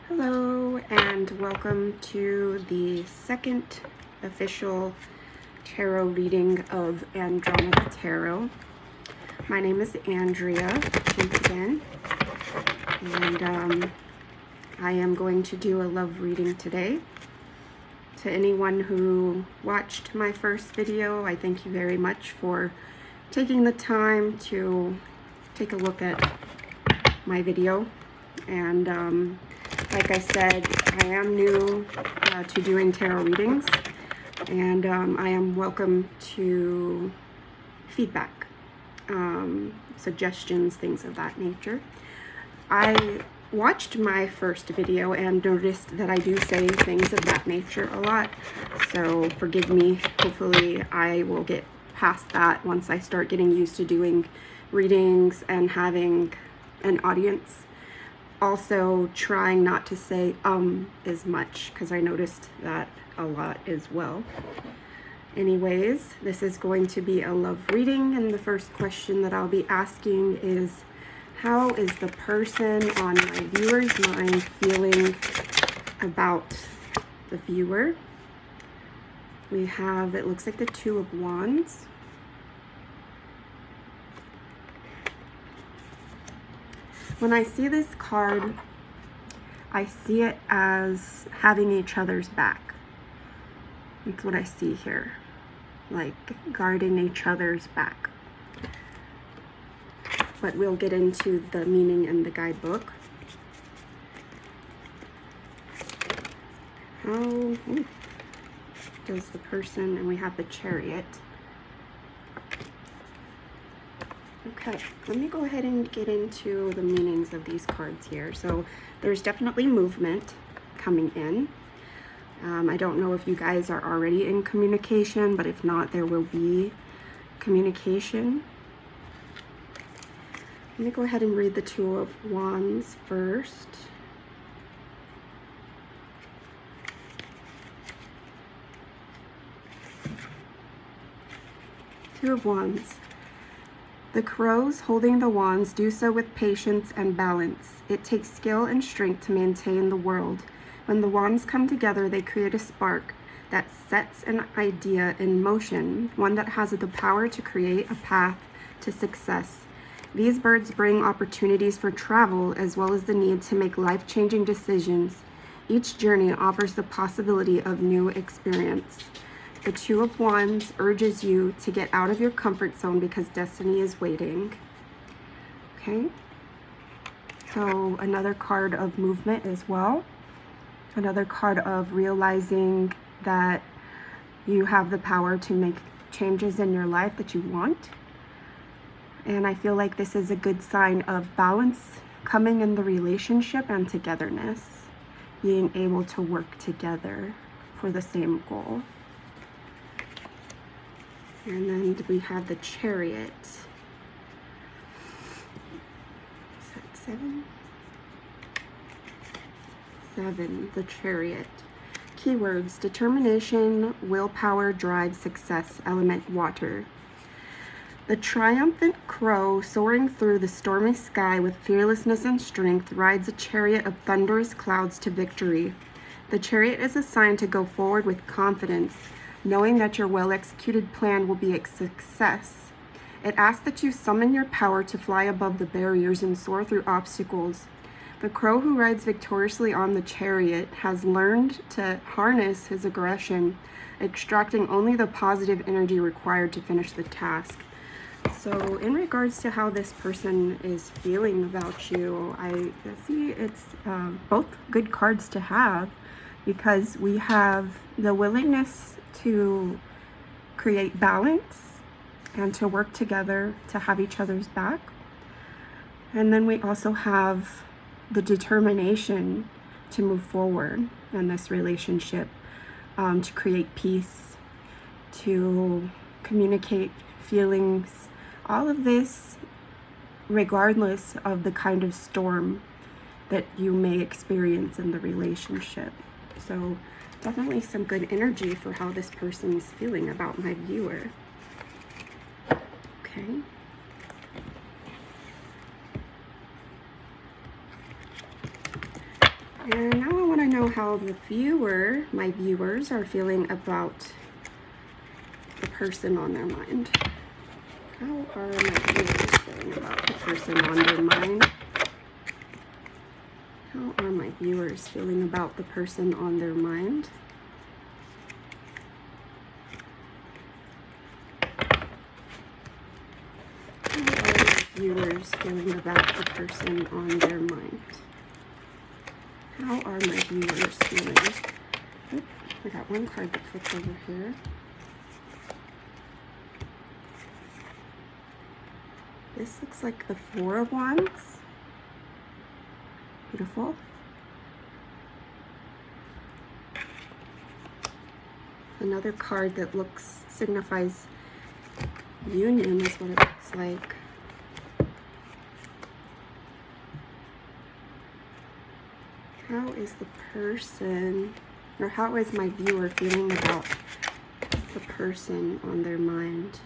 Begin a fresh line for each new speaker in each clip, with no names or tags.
Hello and welcome to the second official tarot reading of Andromeda Tarot. My name is Andrea once again, and I am going to do a love reading today. To anyone who watched my first video, I thank you very much for taking the time to take a look at my video. And like I said, I am new to doing tarot readings, and I am welcome to feedback, suggestions, things of that nature. I watched my first video and noticed that I do say things of that nature a lot, so forgive me. Hopefully I will get past that once I start getting used to doing readings and having an audience. Also trying not to say as much, because I noticed that a lot as well. Anyways, this is going to be a love reading, and the first question that I'll be asking is, how is the person on my viewer's mind feeling about the viewer? We have, it looks like the Two of Wands. When I see this card, I see it as having each other's back. That's what I see here, like guarding each other's back. But we'll get into the meaning in the guidebook. How does the person, and we have the Chariot. Okay, let me go ahead and get into the meanings of these cards here. So there's definitely movement coming in. I don't know if you guys are already in communication, but if not, there will be communication. Let me go ahead and read the Two of Wands first. Two of Wands. The crows holding the wands do so with patience and balance. It takes skill and strength to maintain the world. When the wands come together, they create a spark that sets an idea in motion, one that has the power to create a path to success. These birds bring opportunities for travel as well as the need to make life-changing decisions. Each journey offers the possibility of new experience. The Two of Wands urges you to get out of your comfort zone because destiny is waiting. Okay. So another card of movement as well. Another card of realizing that you have the power to make changes in your life that you want. And I feel like this is a good sign of balance coming in the relationship and togetherness. Being able to work together for the same goal. And then we have the Chariot. Is that 7? 7, the Chariot. Keywords: determination, willpower, drive, success, element water. The triumphant crow, soaring through the stormy sky with fearlessness and strength, rides a chariot of thunderous clouds to victory. The chariot is a sign to go forward with confidence, knowing that your well-executed plan will be a success. It asks that you summon your power to fly above the barriers and soar through obstacles. The crow who rides victoriously on the chariot has learned to harness his aggression, extracting only the positive energy required to finish the task. So in regards to how this person is feeling about you, I see it's both good cards to have, because we have the willingness to create balance and to work together to have each other's back. And then we also have the determination to move forward in this relationship, to create peace, to communicate feelings, all of this regardless of the kind of storm that you may experience in the relationship. So definitely some good energy for how this person's feeling about my viewer. Okay. And now I want to know how my viewers are feeling about the person on their mind. How are my viewers feeling about the person on their mind? How are my viewers feeling about the person on their mind? How are my viewers feeling about the person on their mind? How are my viewers feeling? Oop, I got one card that flipped over here. This looks like the Four of Wands. Beautiful. Another card that signifies union is what it looks like. How is the person, or how is my viewer feeling about the person on their mind?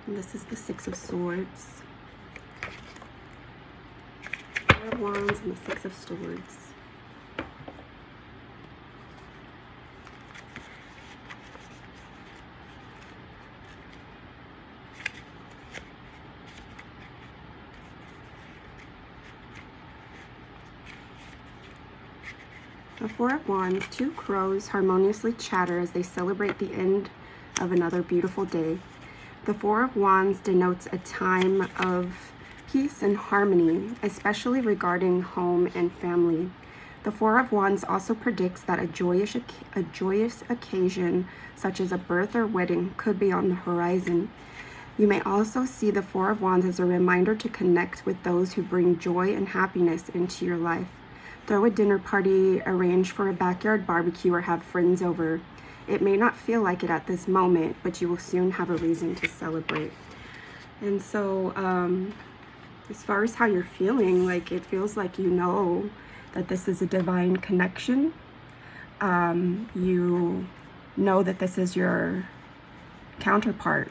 And this is the Six of Swords. Four of Wands and the Six of Swords. The Four of Wands, two crows harmoniously chatter as they celebrate the end of another beautiful day. The Four of Wands denotes a time of peace and harmony, especially regarding home and family. The Four of Wands also predicts that a joyous occasion, such as a birth or wedding, could be on the horizon. You may also see the Four of Wands as a reminder to connect with those who bring joy and happiness into your life. Throw a dinner party, arrange for a backyard barbecue, or have friends over. It may not feel like it at this moment, but you will soon have a reason to celebrate. And so, as far as how you're feeling, like it feels like you know that this is a divine connection. You know that this is your counterpart.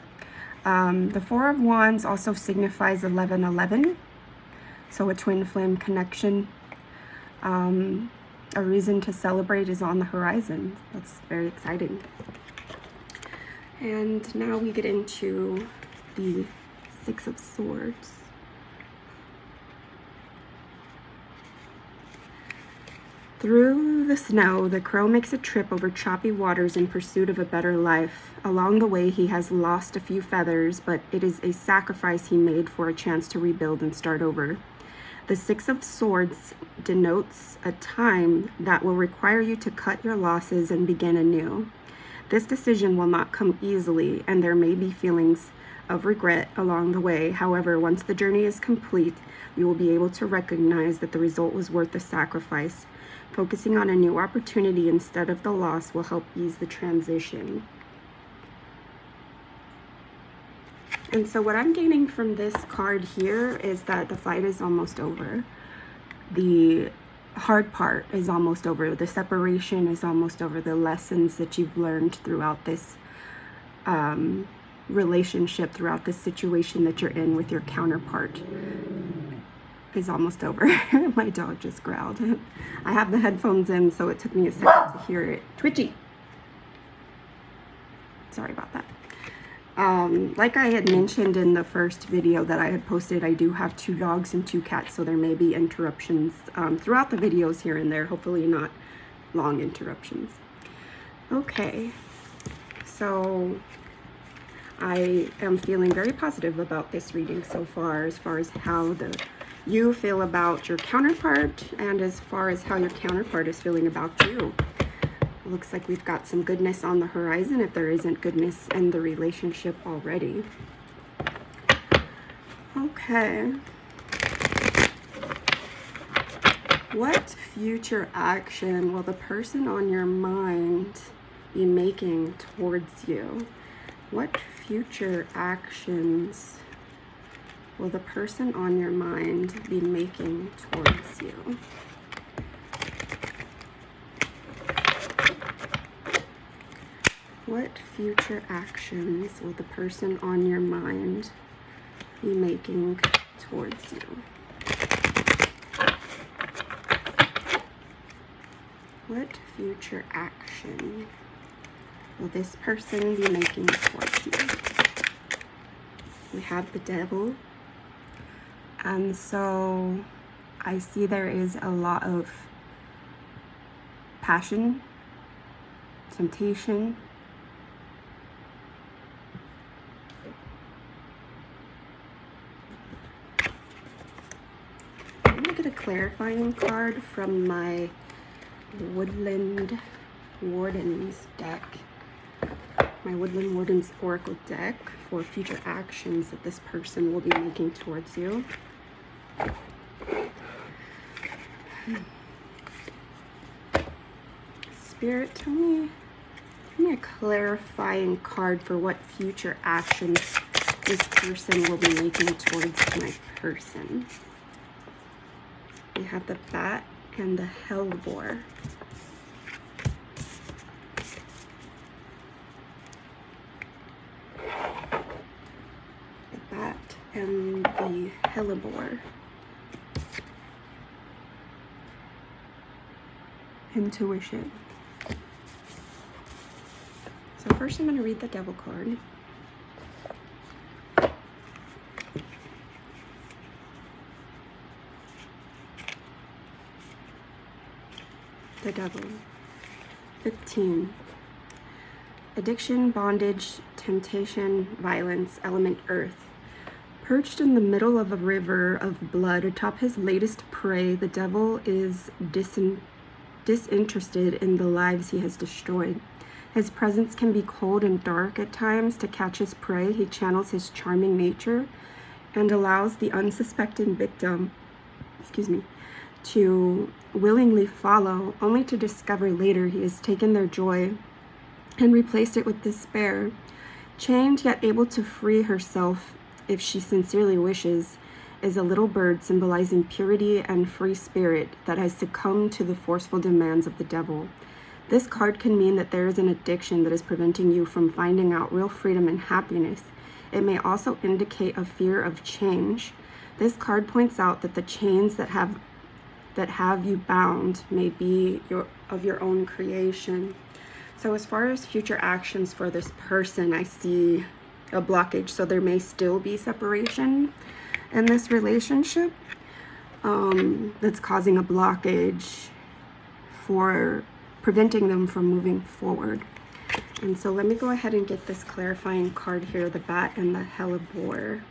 The Four of Wands also signifies 1111, so a twin flame connection. A reason to celebrate is on the horizon. That's very exciting. And now we get into the Six of Swords. Through the snow, the crow makes a trip over choppy waters in pursuit of a better life. Along the way, he has lost a few feathers, but it is a sacrifice he made for a chance to rebuild and start over. The Six of Swords denotes a time that will require you to cut your losses and begin anew. This decision will not come easily, and there may be feelings of regret along the way. However, once the journey is complete, you will be able to recognize that the result was worth the sacrifice. Focusing on a new opportunity instead of the loss will help ease the transition. And so what I'm gaining from this card here is that the fight is almost over. The hard part is almost over. The separation is almost over. The lessons that you've learned throughout this relationship, throughout this situation that you're in with your counterpart is almost over. My dog just growled. I have the headphones in, so it took me a second to hear it. Twitchy. Sorry about that. Like I had mentioned in the first video that I had posted, I do have 2 dogs and 2 cats, so there may be interruptions throughout the videos here and there, hopefully not long interruptions. Okay, so I am feeling very positive about this reading so far as how you feel about your counterpart and as far as how your counterpart is feeling about you. Looks like we've got some goodness on the horizon if there isn't goodness in the relationship already. Okay. What future action will the person on your mind be making towards you? What future actions will the person on your mind be making towards you? What future actions will the person on your mind be making towards you? What future action will this person be making towards you? We have the Devil. And so I see there is a lot of passion, temptation. I'm going to get a clarifying card from my Woodland Wardens deck. My Woodland Wardens Oracle deck for future actions that this person will be making towards you. Spirit, tell me a clarifying card for what future actions this person will be making towards my person. We have the Bat and the Hellebore. The Bat and the Hellebore. Intuition. So first I'm going to read the Devil card. The Devil. 15. Addiction, bondage, temptation, violence, element earth. Perched in the middle of a river of blood atop his latest prey, the Devil is disinterested in the lives he has destroyed. His presence can be cold and dark at times. To catch his prey, he channels his charming nature and allows the unsuspecting victim, to willingly follow, only to discover later he has taken their joy and replaced it with despair. Chained yet able to free herself if she sincerely wishes, is a little bird symbolizing purity and free spirit that has succumbed to the forceful demands of the Devil. This card can mean that there is an addiction that is preventing you from finding out real freedom and happiness. It may also indicate a fear of change. This card points out that the chains that have you bound may be of your own creation. So as far as future actions for this person, I see a blockage. So there may still be separation in this relationship that's causing a blockage for preventing them from moving forward. And so let me go ahead and get this clarifying card here, the Bat and the Hellebore.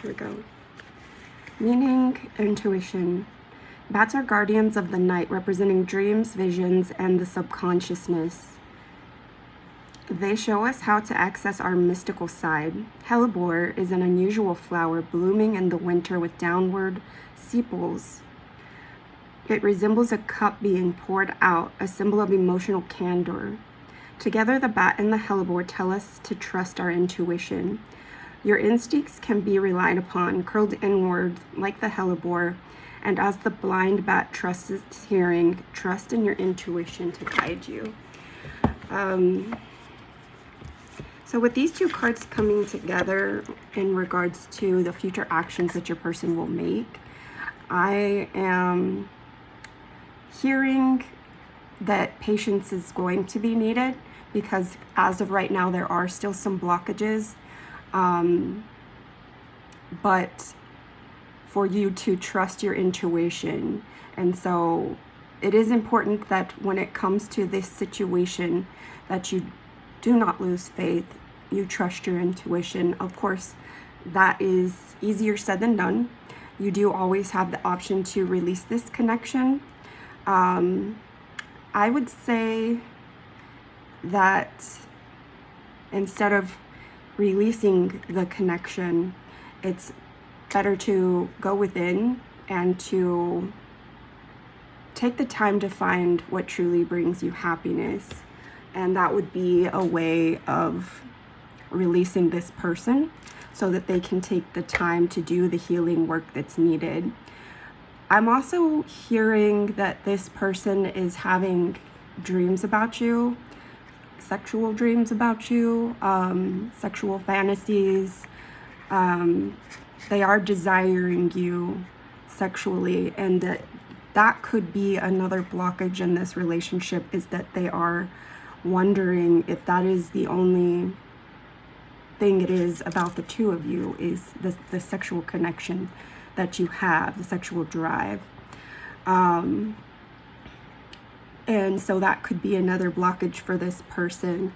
Here we go. Meaning, intuition. Bats are guardians of the night, representing dreams, visions, and the subconsciousness. They show us how to access our mystical side. Hellebore is an unusual flower blooming in the winter with downward sepals. It resembles a cup being poured out, a symbol of emotional candor. Together, the Bat and the Hellebore tell us to trust our intuition. Your instincts can be relied upon, curled inward like the Hellebore, and as the blind bat trusts its hearing, trust in your intuition to guide you. So with these two cards coming together in regards to the future actions that your person will make, I am hearing that patience is going to be needed because as of right now, there are still some blockages. But for you to trust your intuition. And so it is important that when it comes to this situation that you do not lose faith, you trust your intuition. Of course, that is easier said than done. You do always have the option to release this connection. I would say that instead of releasing the connection, it's better to go within and to take the time to find what truly brings you happiness. And that would be a way of releasing this person so that they can take the time to do the healing work that's needed. I'm also hearing that this person is having dreams about you, sexual dreams about you, sexual fantasies. They are desiring you sexually, and that could be another blockage in this relationship, is that they are wondering if that is the only thing it is about the two of you, is the sexual connection that you have, the sexual drive. And so that could be another blockage for this person.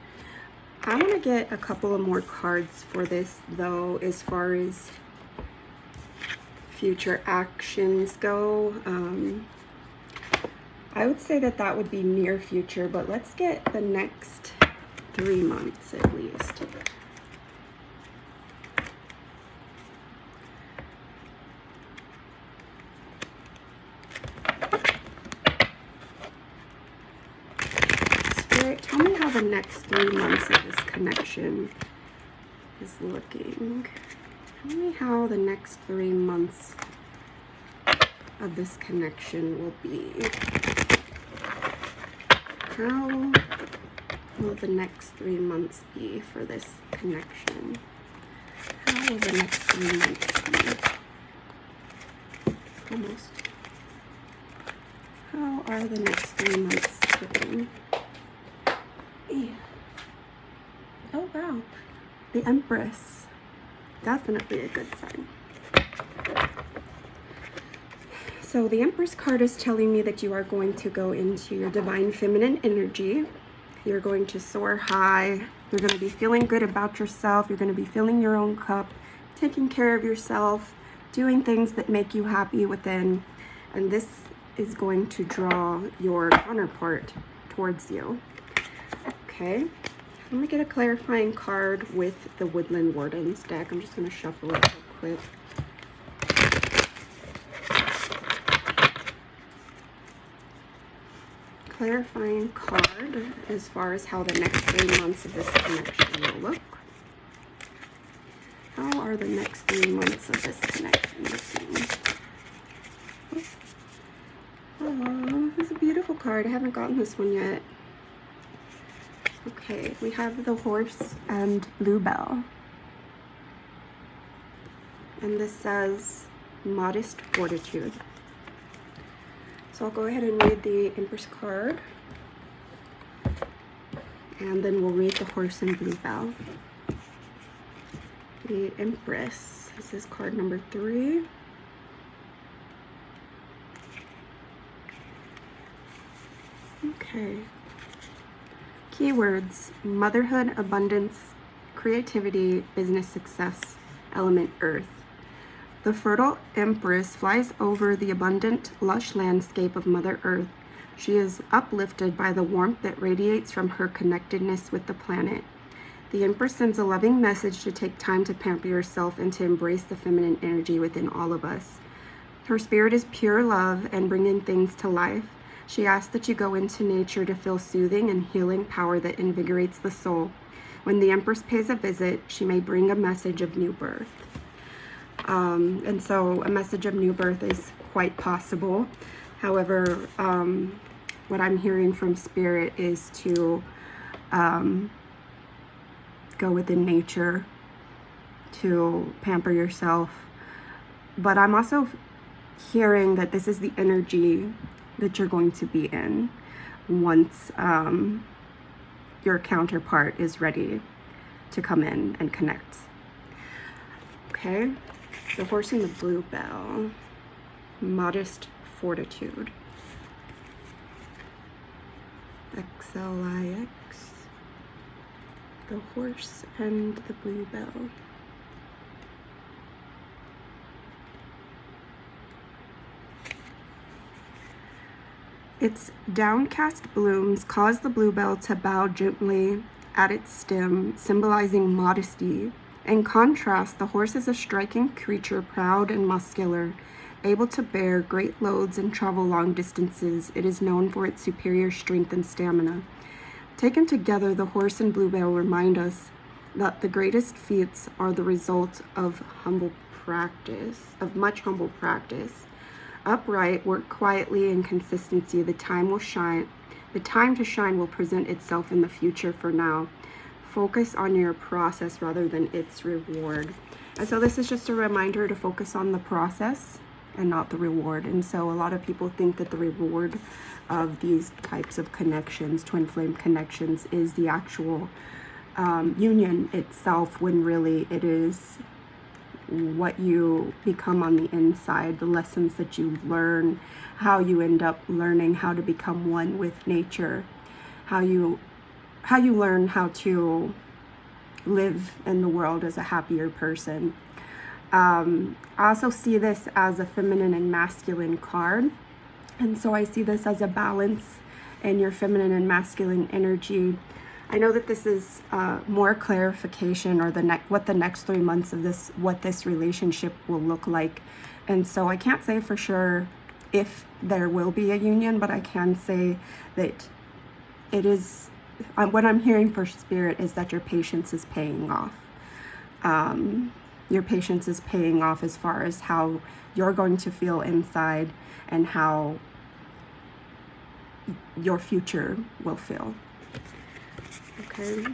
I'm going to get a couple of more cards for this, though, as far as future actions go. I would say that that would be near future, but let's get the next 3 months at least. Spirit, tell me how the next 3 months of this connection is looking. Tell me how the next 3 months of this connection will be. How will the next 3 months be for this connection? How will the next 3 months be? Almost. How are the next 3 months looking? Yeah. Oh wow. The Empress. Definitely a good sign. So the Empress card is telling me that you are going to go into your divine feminine energy. You're going to soar high. You're going to be feeling good about yourself. You're going to be filling your own cup, taking care of yourself, doing things that make you happy within. And this is going to draw your counterpart towards you. Okay. Let me get a clarifying card with the Woodland Wardens deck. I'm just going to shuffle it real quick. Clarifying card as far as how the next 3 months of this connection will look. How are the next 3 months of this connection looking? Oh, this is a beautiful card. I haven't gotten this one yet. Okay, we have the Horse and Bluebell. And this says modest fortitude. So I'll go ahead and read the Empress card. And then we'll read the Horse and Bluebell. The Empress. This is card number 3. Okay. Keywords: motherhood, abundance, creativity, business success, element earth. The fertile Empress flies over the abundant, lush landscape of Mother Earth. She is uplifted by the warmth that radiates from her connectedness with the planet. The Empress sends a loving message to take time to pamper yourself and to embrace the feminine energy within all of us. Her spirit is pure love and bringing things to life. She asks that you go into nature to feel soothing and healing power that invigorates the soul. When the Empress pays a visit, she may bring a message of new birth. And so a message of new birth is quite possible. However, what I'm hearing from Spirit is to go within nature, to pamper yourself. But I'm also hearing that this is the energy that you're going to be in once your counterpart is ready to come in and connect. Okay, the Horse and the Bluebell, modest fortitude. XLIX, the Horse and the Bluebell. Its downcast blooms cause the bluebell to bow gently at its stem, symbolizing modesty. In contrast, the horse is a striking creature, proud and muscular, able to bear great loads and travel long distances. It is known for its superior strength and stamina. Taken together, the Horse and Bluebell remind us that the greatest feats are the result of much humble practice. Upright, work quietly, and consistency, the time will shine. The time to shine will present itself in the future. For now, focus on your process rather than its reward. And so this is just a reminder to focus on the process and not the reward. And so a lot of people think that the reward of these types of connections, twin flame connections, is the actual union itself, when really it is what you become on the inside, the lessons that you learn, how you end up learning how to become one with nature, how you learn how to live in the world as a happier person. I also see this as a feminine and masculine card. And so I see this as a balance in your feminine and masculine energy. I know that this is more clarification, or what the next 3 months of what this relationship will look like. And so I can't say for sure if there will be a union, but I can say that it is, what I'm hearing for Spirit is that your patience is paying off. Your patience is paying off as far as how you're going to feel inside and how your future will feel. Okay.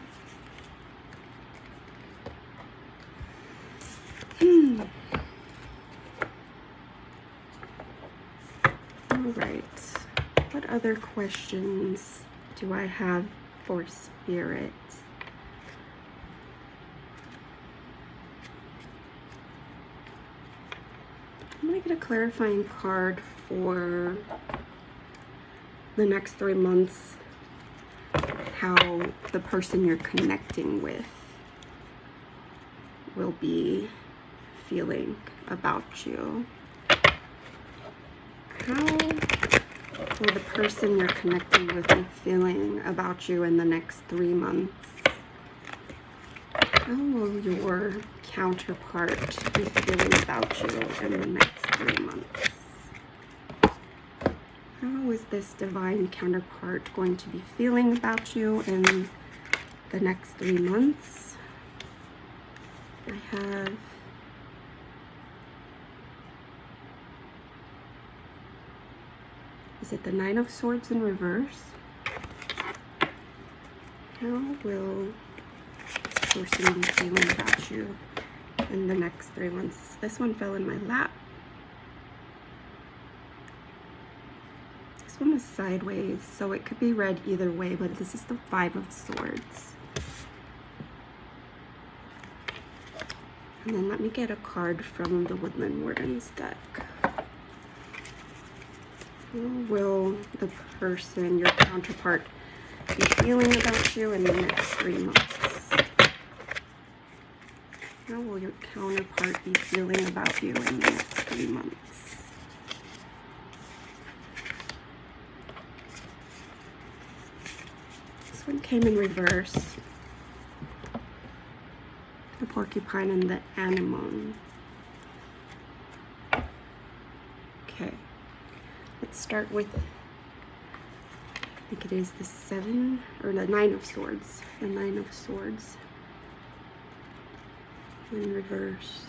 All right. What other questions do I have for Spirit? I'm going to get a clarifying card for the next 3 months, how the person you're connecting with will be feeling about you. How will the person you're connecting with be feeling about you in the next 3 months? How will your counterpart be feeling about you in the next 3 months? How is this divine counterpart going to be feeling about you in the next 3 months? I have is it the Nine of Swords in reverse? How will this person be feeling about you in the next 3 months? This one fell in my lap. This one was sideways, so it could be read either way, but this is the Five of Swords. And then let me get a card from the Woodland Wardens deck. How will the person, your counterpart, be feeling about you in the next 3 months? How will your counterpart be feeling about you in the next 3 months? This one came in reverse. The porcupine and the anemone. Okay. Let's start with, I think it is the Nine of Swords. The Nine of Swords in reverse.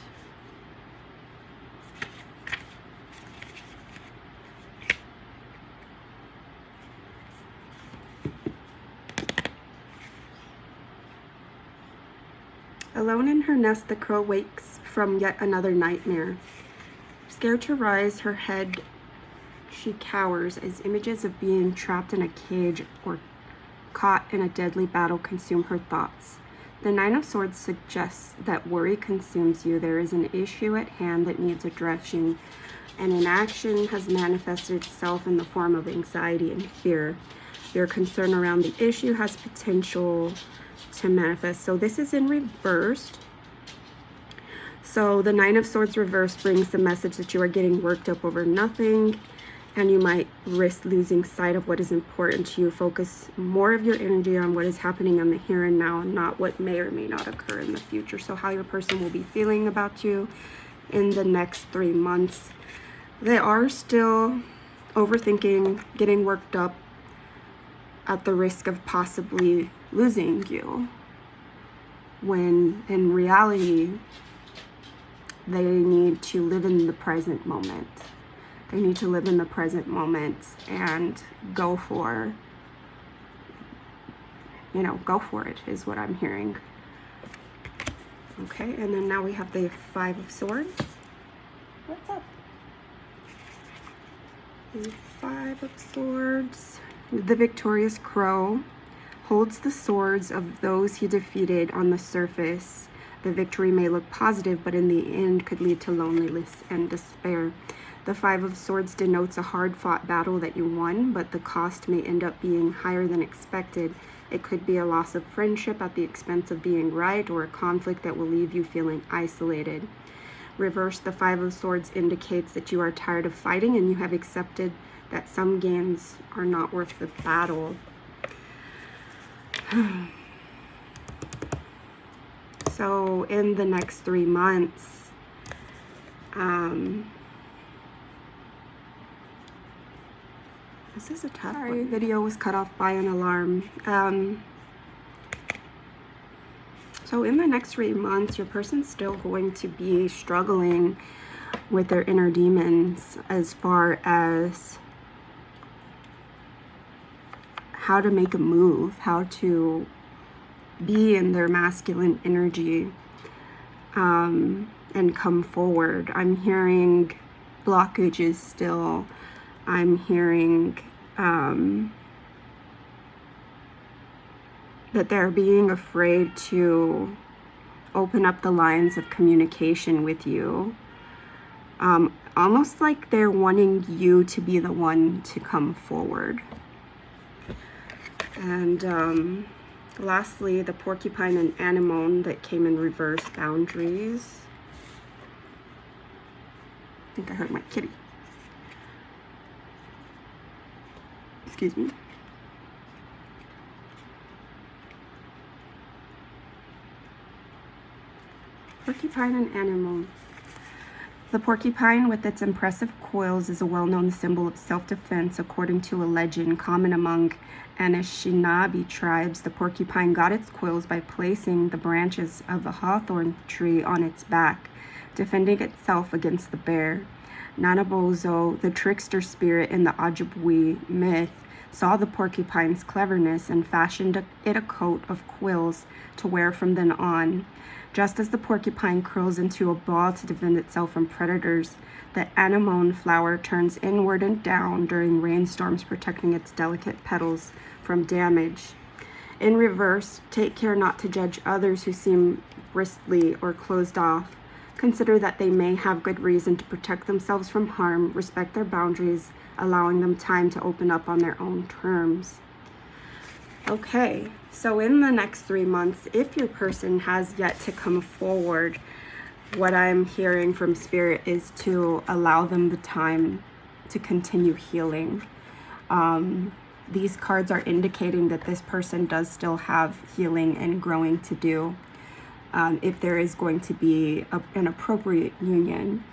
Alone in her nest, the crow wakes from yet another nightmare. Scared to rise her head, she cowers as images of being trapped in a cage or caught in a deadly battle consume her thoughts. The Nine of Swords suggests that worry consumes you. There is an issue at hand that needs addressing, and inaction has manifested itself in the form of anxiety and fear. Your concern around the issue has potential to manifest. So this is in reverse. So the Nine of Swords reverse brings the message that you are getting worked up over nothing, and you might risk losing sight of what is important to you. Focus more of your energy on what is happening in the here and now, and not what may or may not occur in the future. So how your person will be feeling about you in the next 3 months. They are still overthinking, getting worked up at the risk of possibly losing you, when in reality they need to live in the present moment. They need to live in the present moment and go for you know, go for it is what I'm hearing. Okay, and then now we have the Five of Swords. What's up? The Five of Swords. The victorious crow holds the swords of those he defeated on the surface. The victory may look positive, but in the end could lead to loneliness and despair. The Five of Swords denotes a hard-fought battle that you won, but the cost may end up being higher than expected. It could be a loss of friendship at the expense of being right, or a conflict that will leave you feeling isolated. Reverse, the Five of Swords indicates that you are tired of fighting and you have accepted that some gains are not worth the battle. So in the next 3 months, this is a tough one. Video was cut off by an alarm. So in the next 3 months, your person's still going to be struggling with their inner demons as far as how to make a move, how to be in their masculine energy, and come forward. I'm hearing blockages still. I'm hearing that they're being afraid to open up the lines of communication with you. Almost like they're wanting you to be the one to come forward. And lastly, the porcupine and anemone that came in reverse, boundaries. I think I heard my kitty. Excuse me. Porcupine and anemone. The porcupine with its impressive coils is a well-known symbol of self-defense. According to a legend common among Anishinaabe tribes, the porcupine got its coils by placing the branches of a hawthorn tree on its back, defending itself against the bear. Nanabozo, the trickster spirit in the Ojibwe myth, saw the porcupine's cleverness and fashioned it a coat of quills to wear from then on. Just as the porcupine curls into a ball to defend itself from predators, the anemone flower turns inward and down during rainstorms, protecting its delicate petals from damage. In reverse, take care not to judge others who seem bristly or closed off. Consider that they may have good reason to protect themselves from harm, respect their boundaries, allowing them time to open up on their own terms. Okay, so in the next 3 months, if your person has yet to come forward, what I'm hearing from Spirit is to allow them the time to continue healing. These cards are indicating that this person does still have healing and growing to do. If there is going to be an appropriate union,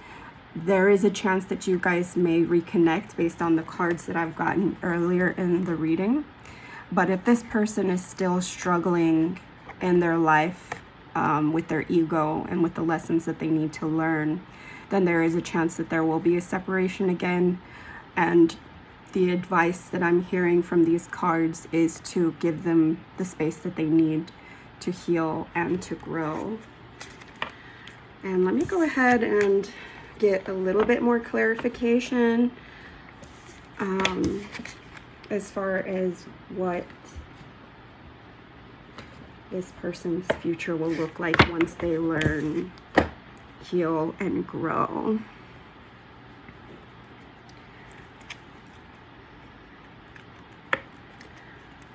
there is a chance that you guys may reconnect based on the cards that I've gotten earlier in the reading. But if this person is still struggling in their life with their ego and with the lessons that they need to learn, then there is a chance that there will be a separation again. And the advice that I'm hearing from these cards is to give them the space that they need to heal and to grow. And let me go ahead and get a little bit more clarification as far as what this person's future will look like once they learn, heal, and grow.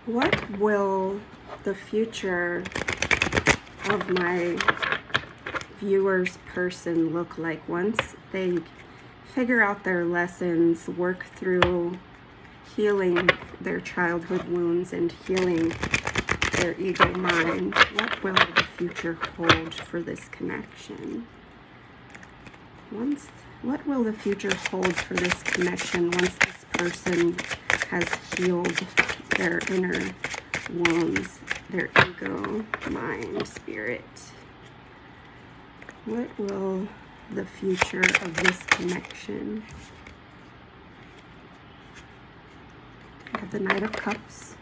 What will the future of my viewer's person look like once they figure out their lessons, work through healing their childhood wounds and healing their ego mind? What will the future hold for this connection? What will the future hold for this connection once this person has healed their inner wounds, their ego, mind, spirit? What will the future of this connection? I have the Knight of Cups,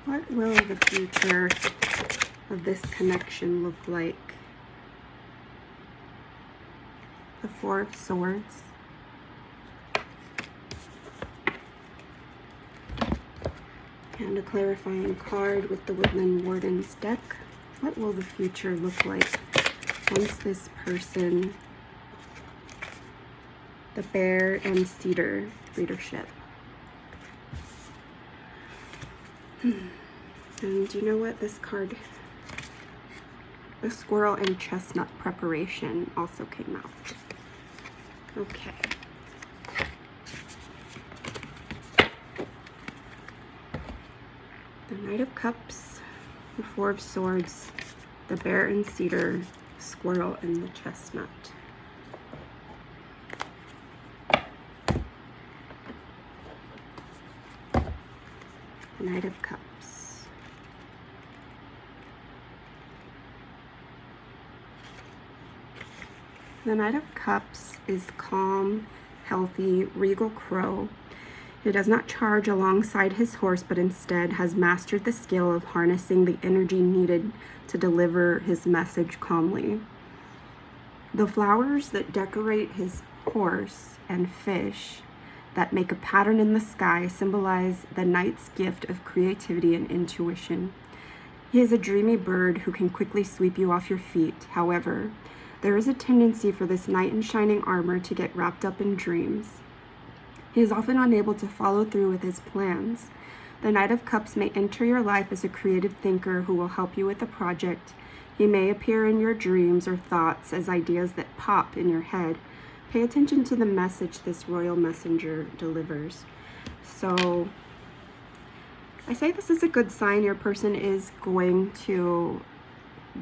What will the future of this connection look like? The Four of Swords. And a clarifying card with the Woodland Warden's deck. What will the future look like once this person, the Bear and Cedar leadership? And you know what? This card, the Squirrel and Chestnut preparation, also came out. Okay. The Knight of Cups, the Four of Swords, the Bear and Cedar, Squirrel and the Chestnut. The Knight of Cups. The Knight of Cups is calm, healthy, regal crow. He does not charge alongside his horse, but instead has mastered the skill of harnessing the energy needed to deliver his message calmly. The flowers that decorate his horse and fish that make a pattern in the sky symbolize the knight's gift of creativity and intuition. He is a dreamy bird who can quickly sweep you off your feet. However, there is a tendency for this knight in shining armor to get wrapped up in dreams. He is often unable to follow through with his plans. The Knight of Cups may enter your life as a creative thinker who will help you with a project. He may appear in your dreams or thoughts as ideas that pop in your head. Pay attention to the message this royal messenger delivers. So I say this is a good sign. Your person is going to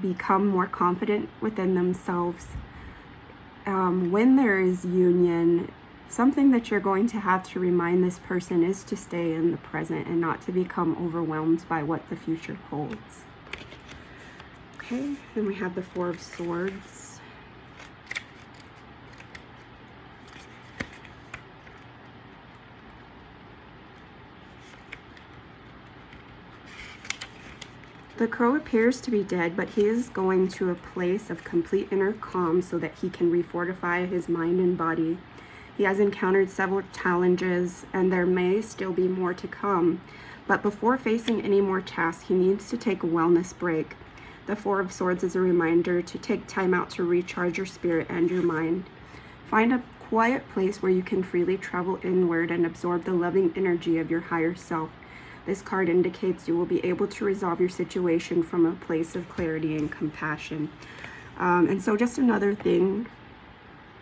become more confident within themselves. When there is union, something that you're going to have to remind this person is to stay in the present and not to become overwhelmed by what the future holds. Okay, then we have the Four of Swords. The crow appears to be dead, but he is going to a place of complete inner calm so that he can refortify his mind and body. He has encountered several challenges, and there may still be more to come. But before facing any more tasks, he needs to take a wellness break. The Four of Swords is a reminder to take time out to recharge your spirit and your mind. Find a quiet place where you can freely travel inward and absorb the loving energy of your higher self. This card indicates you will be able to resolve your situation from a place of clarity and compassion. And so just another thing,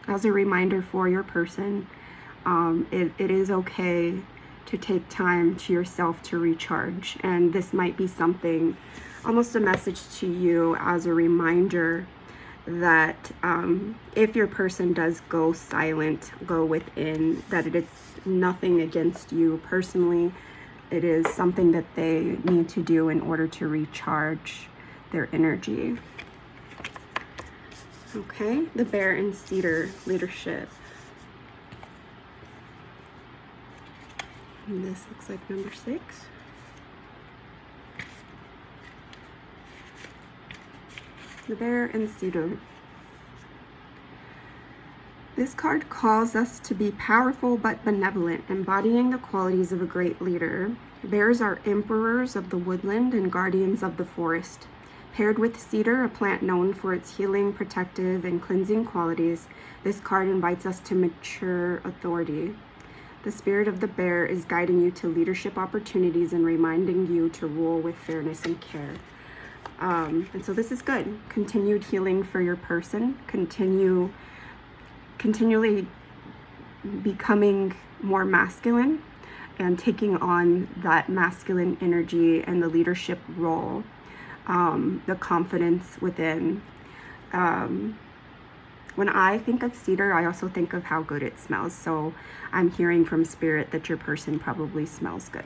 as a reminder for your person, it is okay to take time to yourself to recharge. And this might be something, almost a message to you as a reminder that if your person does go silent, go within, that it's nothing against you personally. It is something that they need to do in order to recharge their energy. Okay, the Bear and Cedar leadership. And this looks like number 6. The Bear and Cedar. This card calls us to be powerful but benevolent, embodying the qualities of a great leader. Bears are emperors of the woodland and guardians of the forest. Paired with cedar, a plant known for its healing, protective, and cleansing qualities, this card invites us to mature authority. The spirit of the bear is guiding you to leadership opportunities and reminding you to rule with fairness and care. And so this is good. Continued healing for your person. Continually becoming more masculine and taking on that masculine energy and the leadership role. The confidence within. When I think of cedar, I also think of how good it smells. So I'm hearing from spirit that your person probably smells good.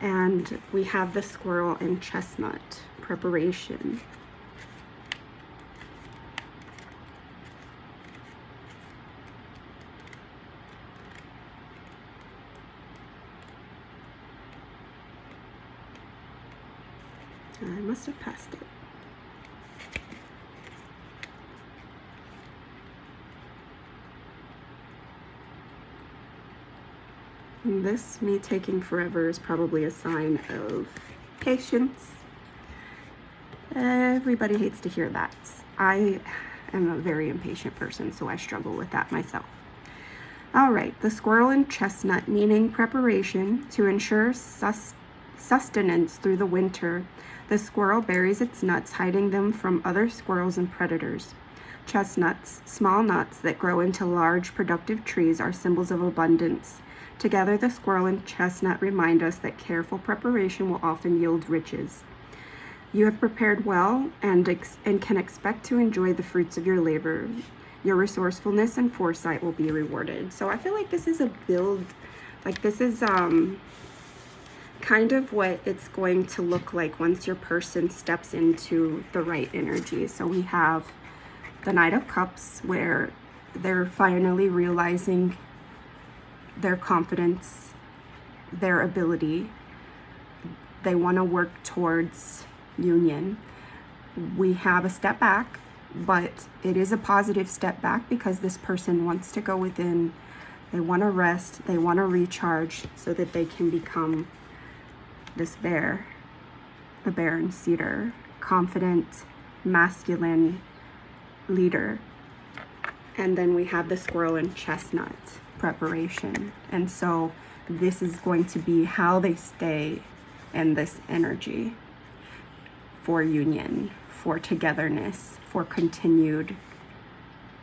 And we have the Squirrel and Chestnut preparation. I must have passed it. And this, me taking forever, is probably a sign of patience. Everybody hates to hear that. I am a very impatient person, so I struggle with that myself. All right, the squirrel and chestnut, meaning preparation to ensure sustenance through the winter. The squirrel buries its nuts, hiding them from other squirrels and predators. Chestnuts, small nuts that grow into large productive trees, are symbols of abundance. Together, the squirrel and chestnut remind us that careful preparation will often yield riches. You have prepared well and can expect to enjoy the fruits of your labor. Your resourcefulness and foresight will be rewarded. So I feel like this is a build, like this is kind of what it's going to look like once your person steps into the right energy. So we have the Knight of Cups, where they're finally realizing their confidence, their ability. They want to work towards union. We have a step back, but it is a positive step back because this person wants to go within. They want to rest, they want to recharge so that they can become this bear, the bear and cedar, confident, masculine leader. And then we have the squirrel and chestnut, preparation. And so this is going to be how they stay in this energy for union, for togetherness, for continued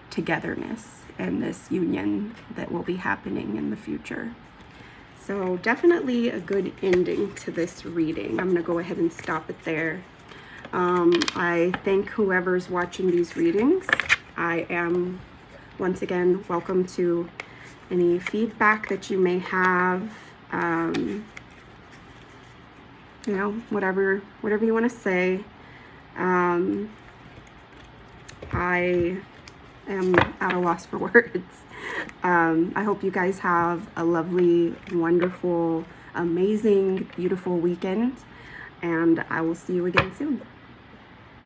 togetherness and this union that will be happening in the future. So definitely a good ending to this reading. I'm going to go ahead and stop it there. I thank whoever's watching these readings. I am, once again, welcome to any feedback that you may have. You know, whatever you want to say. I am at a loss for words. I hope you guys have a lovely, wonderful, amazing, beautiful weekend, and I will see you again soon.